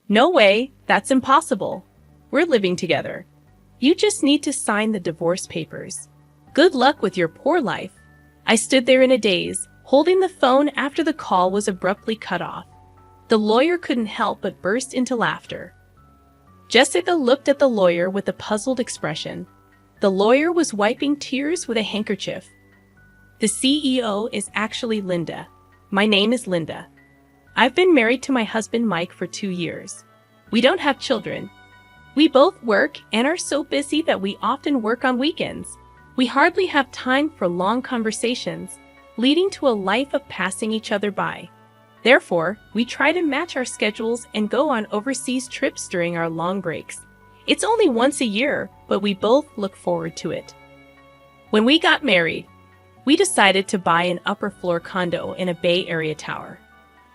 No way, that's impossible. We're living together. You just need to sign the divorce papers. Good luck with your poor life. I stood there in a daze, holding the phone after the call was abruptly cut off. The lawyer couldn't help but burst into laughter. Jessica looked at the lawyer with a puzzled expression. The lawyer was wiping tears with a handkerchief. The CEO is actually Linda. My name is Linda. I've been married to my husband Mike for 2 years. We don't have children. We both work and are so busy that we often work on weekends. We hardly have time for long conversations, leading to a life of passing each other by. Therefore, we try to match our schedules and go on overseas trips during our long breaks. It's only once a year, but we both look forward to it. When we got married, we decided to buy an upper-floor condo in a Bay Area tower.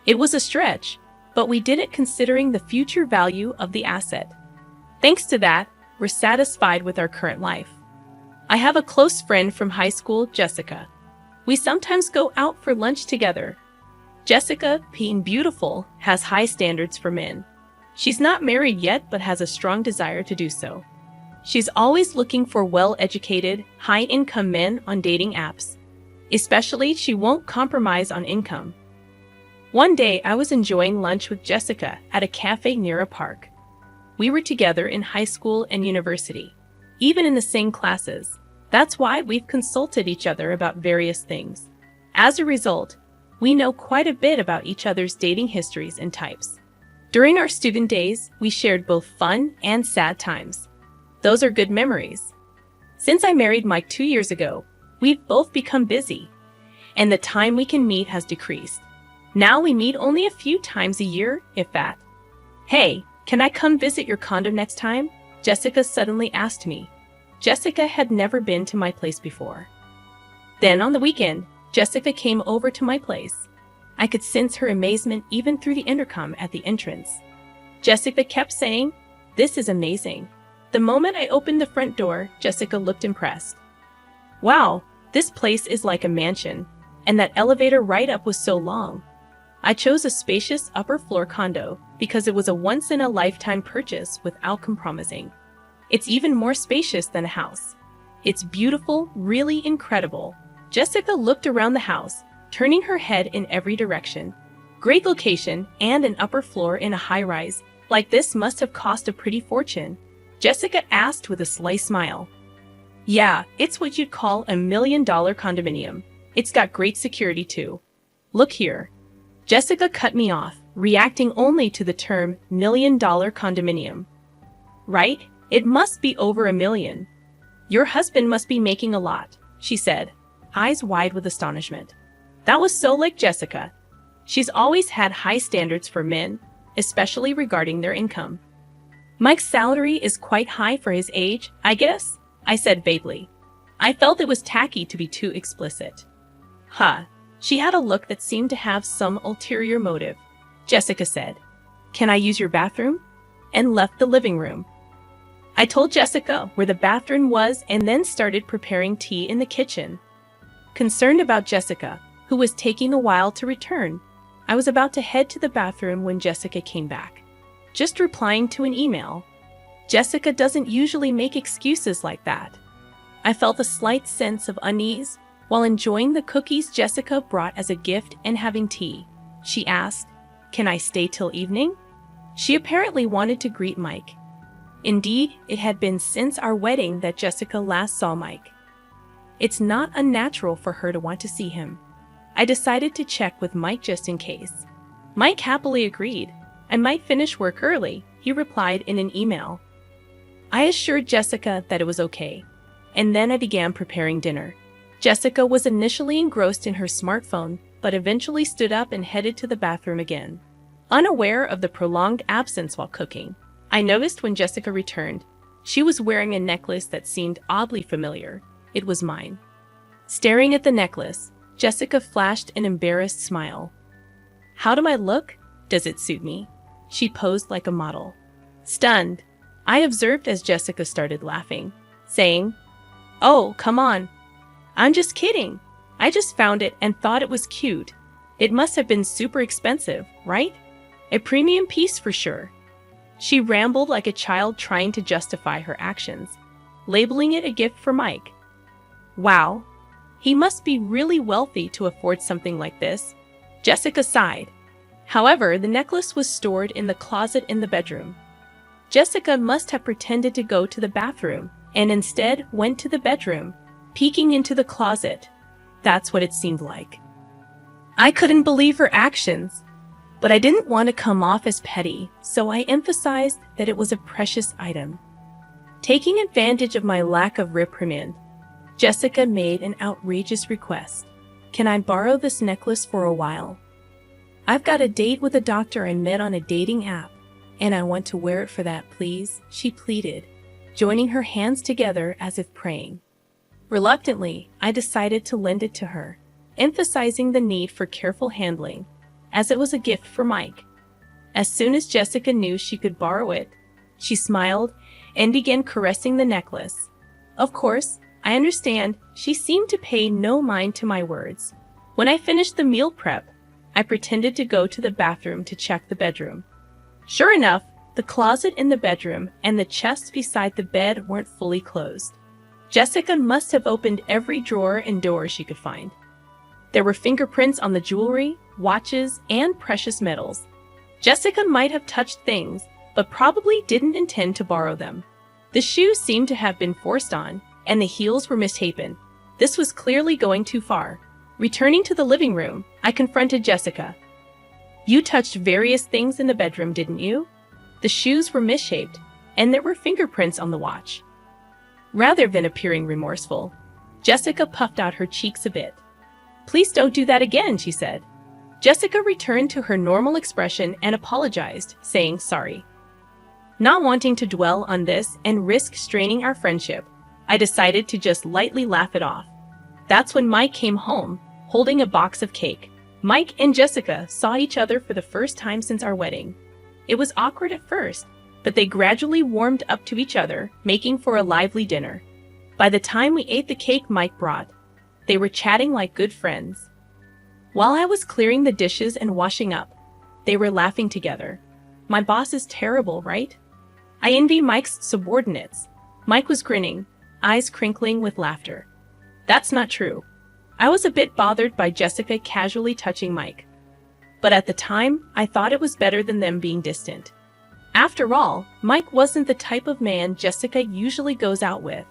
It was a stretch, but we did it considering the future value of the asset. Thanks to that, we're satisfied with our current life. I have a close friend from high school, Jessica. We sometimes go out for lunch together. Jessica, being beautiful, has high standards for men. She's not married yet but has a strong desire to do so. She's always looking for well-educated, high-income men on dating apps. Especially, she won't compromise on income. One day, I was enjoying lunch with Jessica at a cafe near a park. We were together in high school and university, even in the same classes. That's why we've consulted each other about various things. As a result, we know quite a bit about each other's dating histories and types. During our student days, we shared both fun and sad times. Those are good memories. Since I married Mike 2 years ago, we've both become busy, and the time we can meet has decreased. Now we meet only a few times a year, if that. Hey, can I come visit your condo next time? Jessica suddenly asked me. Jessica had never been to my place before. Then on the weekend, Jessica came over to my place. I could sense her amazement even through the intercom at the entrance. Jessica kept saying, "This is amazing." The moment I opened the front door, Jessica looked impressed. "Wow, this place is like a mansion, and that elevator ride up was so long." I chose a spacious upper-floor condo because it was a once-in-a-lifetime purchase without compromising. It's even more spacious than a house. It's beautiful, really incredible. Jessica looked around the house, turning her head in every direction. Great location and an upper floor in a high-rise like this must have cost a pretty fortune. Jessica asked with a sly smile. "Yeah, it's what you'd call a $1 million condominium. It's got great security too. Look here." Jessica cut me off, reacting only to the term $1 million condominium. "Right? It must be over $1 million. Your husband must be making a lot," she said, eyes wide with astonishment. That was so like Jessica. She's always had high standards for men, especially regarding their income. "Mike's salary is quite high for his age, I guess," I said vaguely. I felt it was tacky to be too explicit. "Huh." She had a look that seemed to have some ulterior motive. Jessica said, "Can I use your bathroom?" and left the living room. I told Jessica where the bathroom was and then started preparing tea in the kitchen. Concerned about Jessica, who was taking a while to return, I was about to head to the bathroom when Jessica came back. Just replying to an email. Jessica doesn't usually make excuses like that. I felt a slight sense of unease while enjoying the cookies Jessica brought as a gift and having tea. She asked, "Can I stay till evening?" She apparently wanted to greet Mike. Indeed, it had been since our wedding that Jessica last saw Mike. It's not unnatural for her to want to see him. I decided to check with Mike just in case. Mike happily agreed. "I might finish work early," he replied in an email. I assured Jessica that it was okay, and then I began preparing dinner. Jessica was initially engrossed in her smartphone, but eventually stood up and headed to the bathroom again. Unaware of the prolonged absence while cooking, I noticed when Jessica returned, she was wearing a necklace that seemed oddly familiar. It was mine. Staring at the necklace, Jessica flashed an embarrassed smile. "How do I look? Does it suit me?" She posed like a model. Stunned, I observed as Jessica started laughing, saying, "Oh, come on. I'm just kidding. I just found it and thought it was cute. It must have been super expensive, right? A premium piece for sure." She rambled like a child trying to justify her actions, labeling it a gift for Mike. Wow, he must be really wealthy to afford something like this, Jessica sighed. However, the necklace was stored in the closet in the bedroom. Jessica must have pretended to go to the bathroom and instead went to the bedroom, peeking into the closet. That's what it seemed like. I couldn't believe her actions, but I didn't want to come off as petty, so I emphasized that it was a precious item. Taking advantage of my lack of reprimand, Jessica made an outrageous request. Can I borrow this necklace for a while? I've got a date with a doctor I met on a dating app, and I want to wear it for that, please, she pleaded, joining her hands together as if praying. Reluctantly, I decided to lend it to her, emphasizing the need for careful handling, as it was a gift for Mike. As soon as Jessica knew she could borrow it, she smiled and began caressing the necklace. Of course, I understand, she seemed to pay no mind to my words. When I finished the meal prep, I pretended to go to the bathroom to check the bedroom. Sure enough, the closet in the bedroom and the chest beside the bed weren't fully closed. Jessica must have opened every drawer and door she could find. There were fingerprints on the jewelry, watches, and precious metals. Jessica might have touched things, but probably didn't intend to borrow them. The shoes seemed to have been forced on, and the heels were misshapen. This was clearly going too far. Returning to the living room, I confronted Jessica. You touched various things in the bedroom, didn't you? The shoes were misshaped, and there were fingerprints on the watch. Rather than appearing remorseful, Jessica puffed out her cheeks a bit. Please don't do that again, she said. Jessica returned to her normal expression and apologized, saying sorry. Not wanting to dwell on this and risk straining our friendship, I decided to just lightly laugh it off. That's when Mike came home, holding a box of cake. Mike and Jessica saw each other for the first time since our wedding. It was awkward at first, but they gradually warmed up to each other, making for a lively dinner. By the time we ate the cake Mike brought, they were chatting like good friends. While I was clearing the dishes and washing up, they were laughing together. My boss is terrible, right? I envy Mike's subordinates. Mike was grinning, eyes crinkling with laughter. That's not true. I was a bit bothered by Jessica casually touching Mike. But at the time, I thought it was better than them being distant. After all, Mike wasn't the type of man Jessica usually goes out with.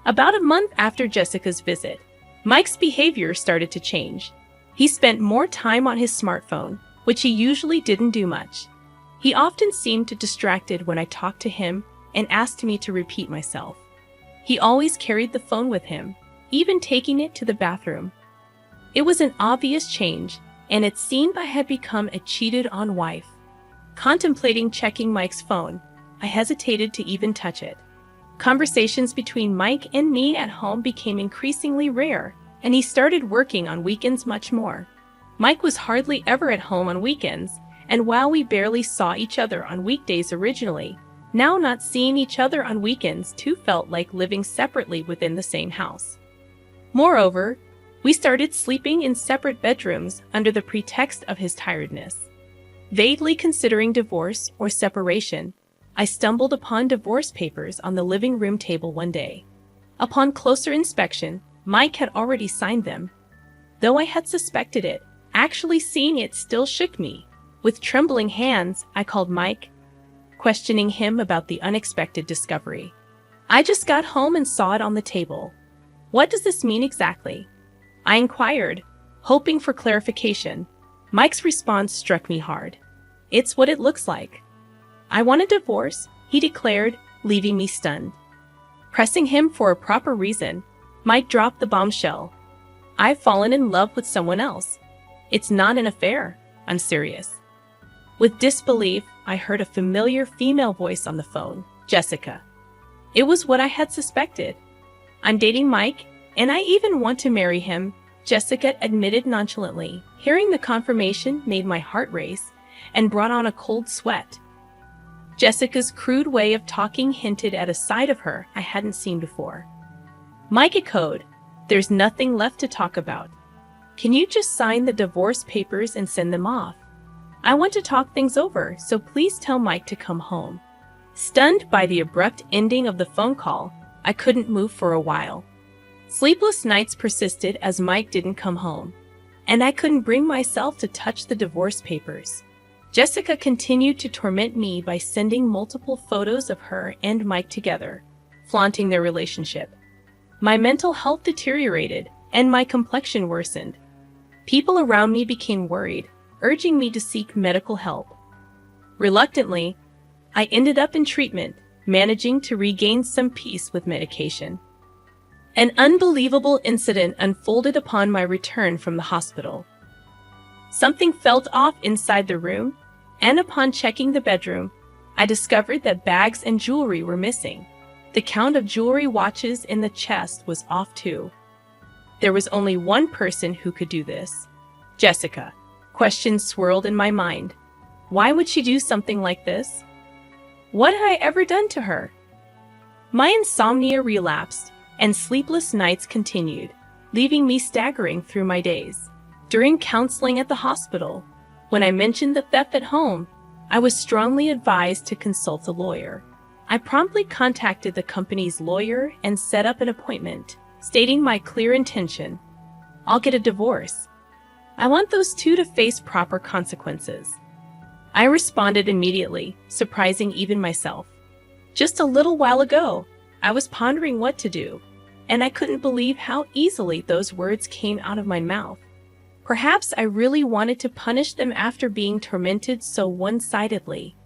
About a month after Jessica's visit, Mike's behavior started to change. He spent more time on his smartphone, which he usually didn't do much. He often seemed distracted when I talked to him and asked me to repeat myself. He always carried the phone with him, even taking it to the bathroom. It was an obvious change, and it seemed I had become a cheated-on wife. Contemplating checking Mike's phone, I hesitated to even touch it. Conversations between Mike and me at home became increasingly rare, and he started working on weekends much more. Mike was hardly ever at home on weekends, and while we barely saw each other on weekdays originally, now not seeing each other on weekends too felt like living separately within the same house. Moreover, we started sleeping in separate bedrooms under the pretext of his tiredness. Vaguely considering divorce or separation, I stumbled upon divorce papers on the living room table one day. Upon closer inspection, Mike had already signed them. Though I had suspected it, actually seeing it still shook me. With trembling hands, I called Mike, questioning him about the unexpected discovery. I just got home and saw it on the table. What does this mean exactly? I inquired, hoping for clarification. Mike's response struck me hard. It's what it looks like. I want a divorce, he declared, leaving me stunned. Pressing him for a proper reason, Mike dropped the bombshell. I've fallen in love with someone else. It's not an affair. I'm serious. With disbelief, I heard a familiar female voice on the phone, Jessica. It was what I had suspected. I'm dating Mike, and I even want to marry him, Jessica admitted nonchalantly. Hearing the confirmation made my heart race and brought on a cold sweat. Jessica's crude way of talking hinted at a side of her I hadn't seen before. Mike echoed, "There's nothing left to talk about. Can you just sign the divorce papers and send them off?" I want to talk things over, so please tell Mike to come home. Stunned by the abrupt ending of the phone call, I couldn't move for a while. Sleepless nights persisted as Mike didn't come home, and I couldn't bring myself to touch the divorce papers. Jessica continued to torment me by sending multiple photos of her and Mike together, flaunting their relationship. My mental health deteriorated, and my complexion worsened. People around me became worried, urging me to seek medical help. Reluctantly, I ended up in treatment, managing to regain some peace with medication. An unbelievable incident unfolded upon my return from the hospital. Something felt off inside the room, and upon checking the bedroom, I discovered that bags and jewelry were missing. The count of jewelry watches in the chest was off too. There was only one person who could do this. Jessica. Questions swirled in my mind. Why would she do something like this? What had I ever done to her? My insomnia relapsed, and sleepless nights continued, leaving me staggering through my days. During counseling at the hospital, when I mentioned the theft at home, I was strongly advised to consult a lawyer. I promptly contacted the company's lawyer and set up an appointment, stating my clear intention. I'll get a divorce. I want those two to face proper consequences. I responded immediately, surprising even myself. Just a little while ago, I was pondering what to do, and I couldn't believe how easily those words came out of my mouth. Perhaps I really wanted to punish them after being tormented so one-sidedly.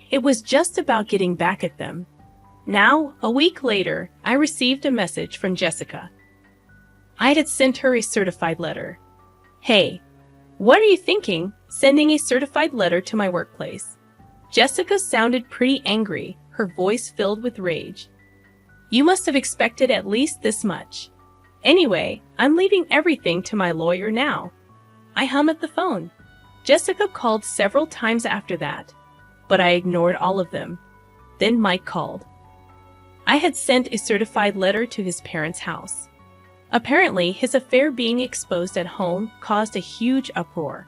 It was just about getting back at them. Now, a week later, I received a message from Jessica. I had sent her a certified letter. Hey, what are you thinking, sending a certified letter to my workplace? Jessica sounded pretty angry, her voice filled with rage. You must have expected at least this much. Anyway, I'm leaving everything to my lawyer now. I hung up the phone. Jessica called several times after that, but I ignored all of them. Then Mike called. I had sent a certified letter to his parents' house. Apparently, his affair being exposed at home caused a huge uproar.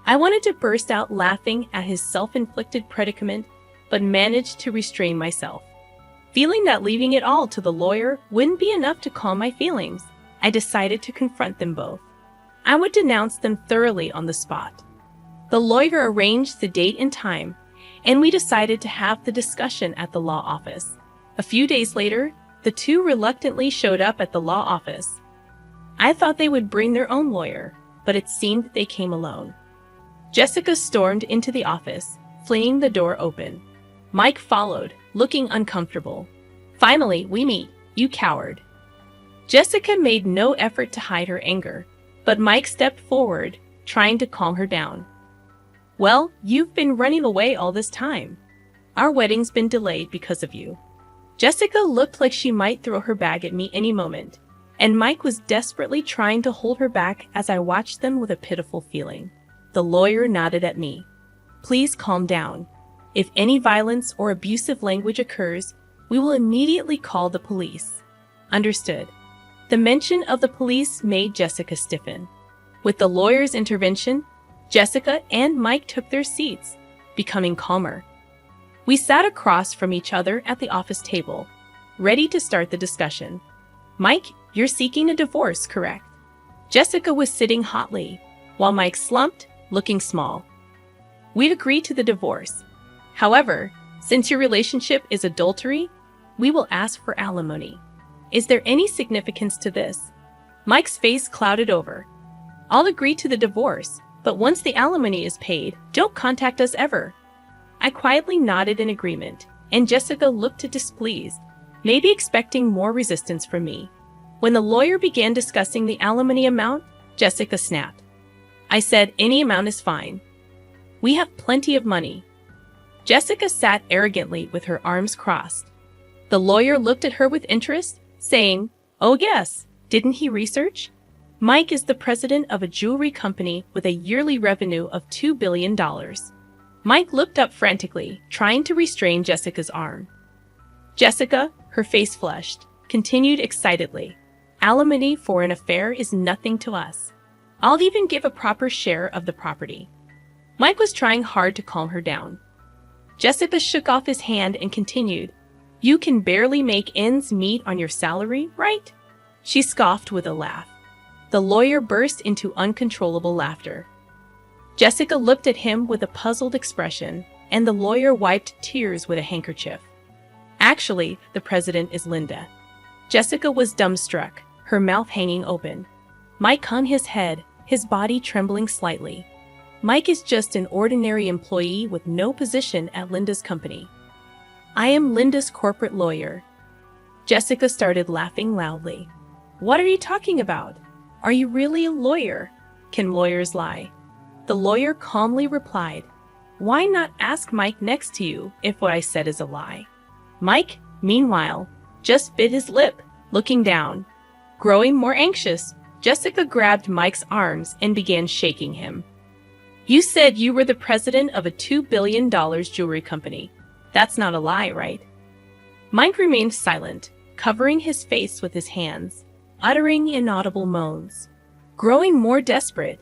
I wanted to burst out laughing at his self-inflicted predicament, but managed to restrain myself. Feeling that leaving it all to the lawyer wouldn't be enough to calm my feelings, I decided to confront them both. I would denounce them thoroughly on the spot. The lawyer arranged the date and time, and we decided to have the discussion at the law office. A few days later, the two reluctantly showed up at the law office. I thought they would bring their own lawyer, but it seemed they came alone. Jessica stormed into the office, flinging the door open. Mike followed, looking uncomfortable. Finally, we meet, you coward. Jessica made no effort to hide her anger, but Mike stepped forward, trying to calm her down. Well, you've been running away all this time. Our wedding's been delayed because of you. Jessica looked like she might throw her bag at me any moment, and Mike was desperately trying to hold her back as I watched them with a pitiful feeling. The lawyer nodded at me. Please calm down. If any violence or abusive language occurs, we will immediately call the police. Understood. The mention of the police made Jessica stiffen. With the lawyer's intervention, Jessica and Mike took their seats, becoming calmer. We sat across from each other at the office table, ready to start the discussion. Mike, you're seeking a divorce, correct? Jessica was sitting hotly, while Mike slumped, looking small. We've agreed to the divorce. However, since your relationship is adultery, we will ask for alimony. Is there any significance to this? Mike's face clouded over. I'll agree to the divorce, but once the alimony is paid, don't contact us ever. I quietly nodded in agreement, and Jessica looked displeased, maybe expecting more resistance from me. When the lawyer began discussing the alimony amount, Jessica snapped. I said any amount is fine. We have plenty of money. Jessica sat arrogantly with her arms crossed. The lawyer looked at her with interest, saying, Oh yes, didn't he research? Mike is the president of a jewelry company with a yearly revenue of $2 billion. Mike looked up frantically, trying to restrain Jessica's arm. Jessica, her face flushed, continued excitedly. Alimony for an affair is nothing to us. I'll even give a proper share of the property. Mike was trying hard to calm her down. Jessica shook off his hand and continued, "You can barely make ends meet on your salary, right?" She scoffed with a laugh. The lawyer burst into uncontrollable laughter. Jessica looked at him with a puzzled expression, and the lawyer wiped tears with a handkerchief. "Actually, the president is Linda." Jessica was dumbstruck, her mouth hanging open. Mike hung his head, his body trembling slightly. "Mike is just an ordinary employee with no position at Linda's company. I am Linda's corporate lawyer." Jessica started laughing loudly. "What are you talking about? Are you really a lawyer? Can lawyers lie?" The lawyer calmly replied, "Why not ask Mike next to you if what I said is a lie?" Mike, meanwhile, just bit his lip, looking down. Growing more anxious, Jessica grabbed Mike's arms and began shaking him. "You said you were the president of a $2 billion jewelry company. That's not a lie, right?" Mike remained silent, covering his face with his hands, uttering inaudible moans. Growing more desperate,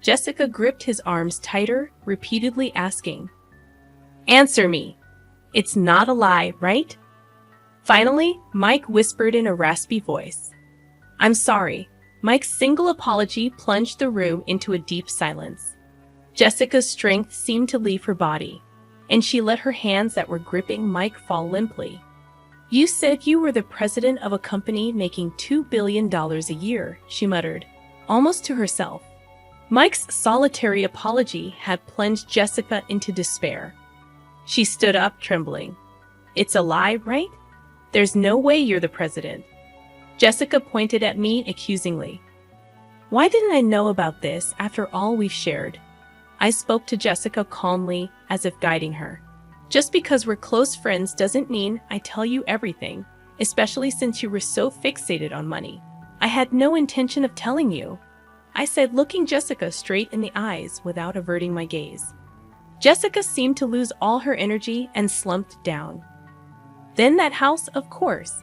Jessica gripped his arms tighter, repeatedly asking, "Answer me. It's not a lie, right?" Finally, Mike whispered in a raspy voice, "I'm sorry." Mike's single apology plunged the room into a deep silence. Jessica's strength seemed to leave her body, and she let her hands that were gripping Mike fall limply. "You said you were the president of a company making $2 billion a year," she muttered, almost to herself. Mike's solitary apology had plunged Jessica into despair. She stood up, trembling. "It's a lie, right? There's no way you're the president." Jessica pointed at me accusingly. "Why didn't I know about this after all we've shared?" I spoke to Jessica calmly, as if guiding her. "Just because we're close friends doesn't mean I tell you everything, especially since you were so fixated on money. I had no intention of telling you," I said, looking Jessica straight in the eyes without averting my gaze. Jessica seemed to lose all her energy and slumped down. "Then that house, of course.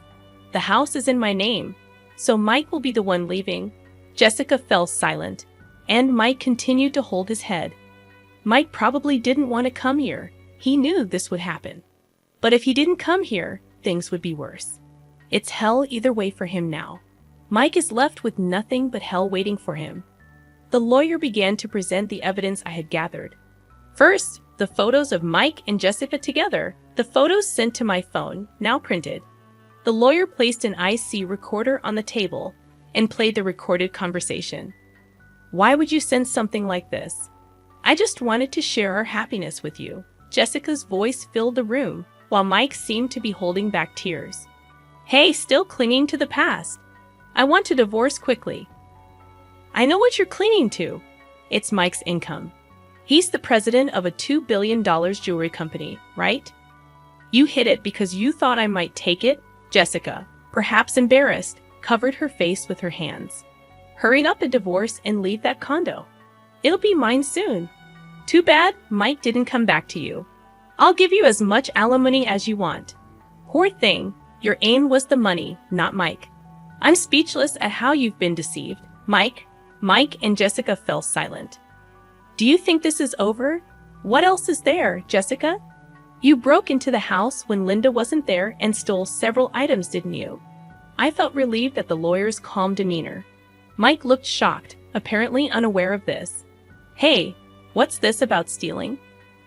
The house is in my name, so Mike will be the one leaving." Jessica fell silent, and Mike continued to hold his head. Mike probably didn't want to come here. He knew this would happen. But if he didn't come here, things would be worse. It's hell either way for him now. Mike is left with nothing but hell waiting for him. The lawyer began to present the evidence I had gathered. First, the photos of Mike and Jessica together, the photos sent to my phone, now printed. The lawyer placed an IC recorder on the table and played the recorded conversation. "Why would you send something like this?" "I just wanted to share our happiness with you." Jessica's voice filled the room, while Mike seemed to be holding back tears. "Hey, still clinging to the past. I want a divorce quickly." "I know what you're clinging to. It's Mike's income. He's the president of a $2 billion jewelry company, right? You hid it because you thought I might take it." Jessica, perhaps embarrassed, covered her face with her hands. "Hurry up a divorce and leave that condo. It'll be mine soon. Too bad Mike didn't come back to you. I'll give you as much alimony as you want." "Poor thing, your aim was the money, not Mike." "I'm speechless at how you've been deceived, Mike." Mike and Jessica fell silent. "Do you think this is over? What else is there, Jessica? You broke into the house when Linda wasn't there and stole several items, didn't you?" I felt relieved at the lawyer's calm demeanor. Mike looked shocked, apparently unaware of this. "Hey, what's this about stealing?"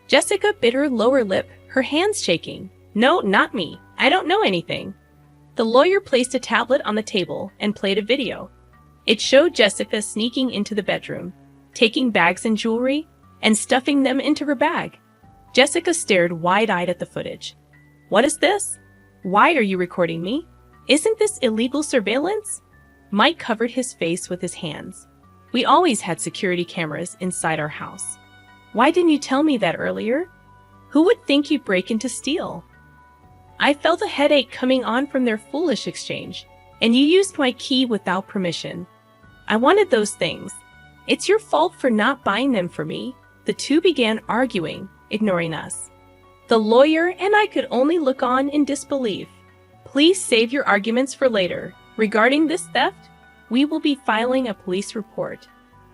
Jessica bit her lower lip, her hands shaking. "No, not me. I don't know anything." The lawyer placed a tablet on the table and played a video. It showed Jessica sneaking into the bedroom, taking bags and jewelry, and stuffing them into her bag. Jessica stared wide-eyed at the footage. "What is this? Why are you recording me? Isn't this illegal surveillance?" Mike covered his face with his hands. "We always had security cameras inside our house. Why didn't you tell me that earlier? Who would think you'd break in to steal?" I felt a headache coming on from their foolish exchange, and you used my key without permission. I wanted those things. It's your fault for not buying them for me. The two began arguing, ignoring us. The lawyer and I could only look on in disbelief. "Please save your arguments for later. Regarding this theft, we will be filing a police report,"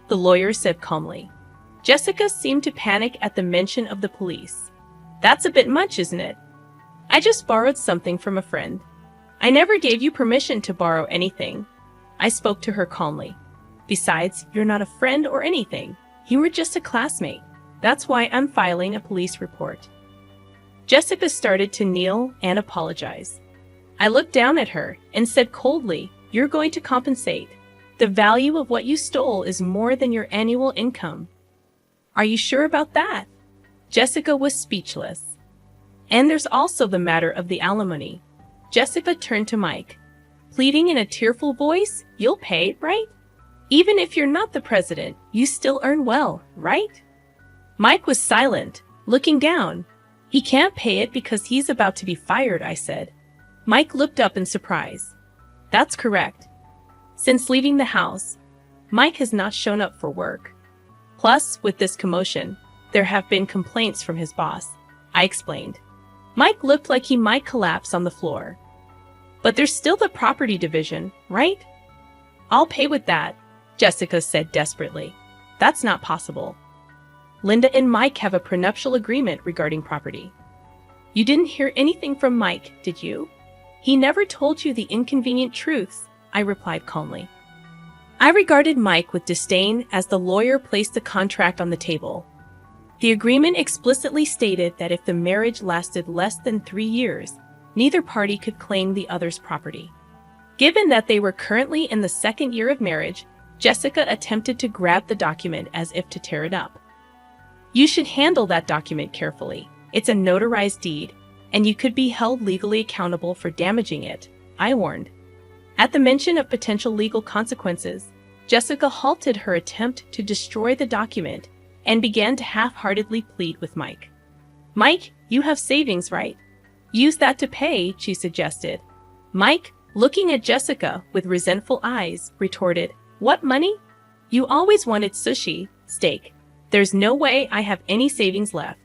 the lawyer said calmly. Jessica seemed to panic at the mention of the police. That's a bit much, isn't it? I just borrowed something from a friend. I never gave you permission to borrow anything. I spoke to her calmly. Besides, you're not a friend or anything. You were just a classmate. That's why I'm filing a police report. Jessica started to kneel and apologize. I looked down at her and said coldly, "You're going to compensate. The value of what you stole is more than your annual income." "Are you sure about that?" Jessica was speechless. "And there's also the matter of the alimony." Jessica turned to Mike, pleading in a tearful voice, "You'll pay, right? Even if you're not the president, you still earn well, right?" Mike was silent, looking down. "He can't pay it because he's about to be fired," I said. Mike looked up in surprise. "That's correct. Since leaving the house, Mike has not shown up for work. Plus, with this commotion, there have been complaints from his boss," I explained. Mike looked like he might collapse on the floor. "But there's still the property division, right?" "I'll pay with that," Jessica said desperately. "That's not possible. Linda and Mike have a prenuptial agreement regarding property." "You didn't hear anything from Mike, did you? He never told you the inconvenient truths," I replied calmly. I regarded Mike with disdain as the lawyer placed the contract on the table. The agreement explicitly stated that if the marriage lasted less than 3 years, neither party could claim the other's property. Given that they were currently in the 2nd year of marriage, Jessica attempted to grab the document as if to tear it up. "You should handle that document carefully. It's a notarized deed, and you could be held legally accountable for damaging it," I warned. At the mention of potential legal consequences, Jessica halted her attempt to destroy the document and began to half-heartedly plead with Mike. "Mike, you have savings, right? Use that to pay," she suggested. Mike, looking at Jessica with resentful eyes, retorted, "What money? You always wanted sushi, steak. There's no way I have any savings left."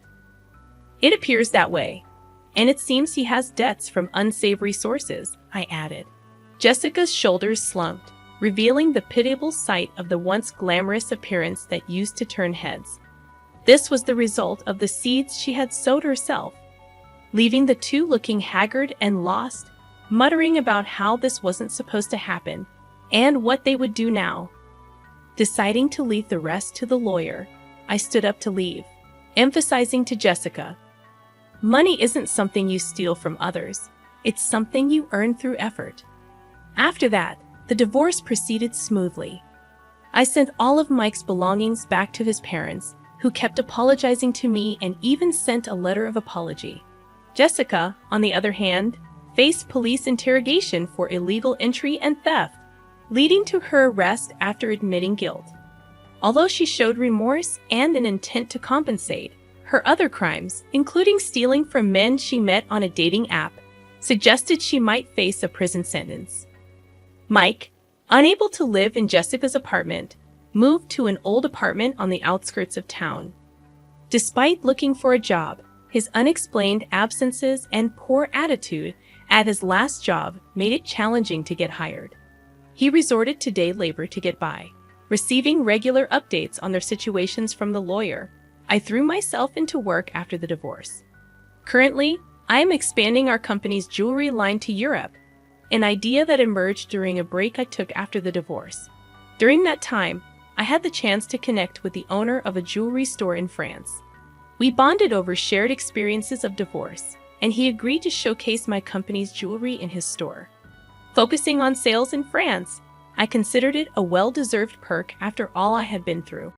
"It appears that way. And it seems he has debts from unsavory sources," I added. Jessica's shoulders slumped, revealing the pitiable sight of the once glamorous appearance that used to turn heads. This was the result of the seeds she had sowed herself, leaving the two looking haggard and lost, muttering about how this wasn't supposed to happen and what they would do now. Deciding to leave the rest to the lawyer, I stood up to leave, emphasizing to Jessica, "Money isn't something you steal from others. It's something you earn through effort." After that, the divorce proceeded smoothly. I sent all of Mike's belongings back to his parents, who kept apologizing to me and even sent a letter of apology. Jessica, on the other hand, faced police interrogation for illegal entry and theft, leading to her arrest after admitting guilt. Although she showed remorse and an intent to compensate, her other crimes, including stealing from men she met on a dating app, suggested she might face a prison sentence. Mike, unable to live in Jessica's apartment, moved to an old apartment on the outskirts of town. Despite looking for a job, his unexplained absences and poor attitude at his last job made it challenging to get hired. He resorted to day labor to get by, receiving regular updates on their situations from the lawyer. I threw myself into work after the divorce. Currently, I am expanding our company's jewelry line to Europe, an idea that emerged during a break I took after the divorce. During that time, I had the chance to connect with the owner of a jewelry store in France. We bonded over shared experiences of divorce, and he agreed to showcase my company's jewelry in his store. Focusing on sales in France, I considered it a well-deserved perk after all I had been through.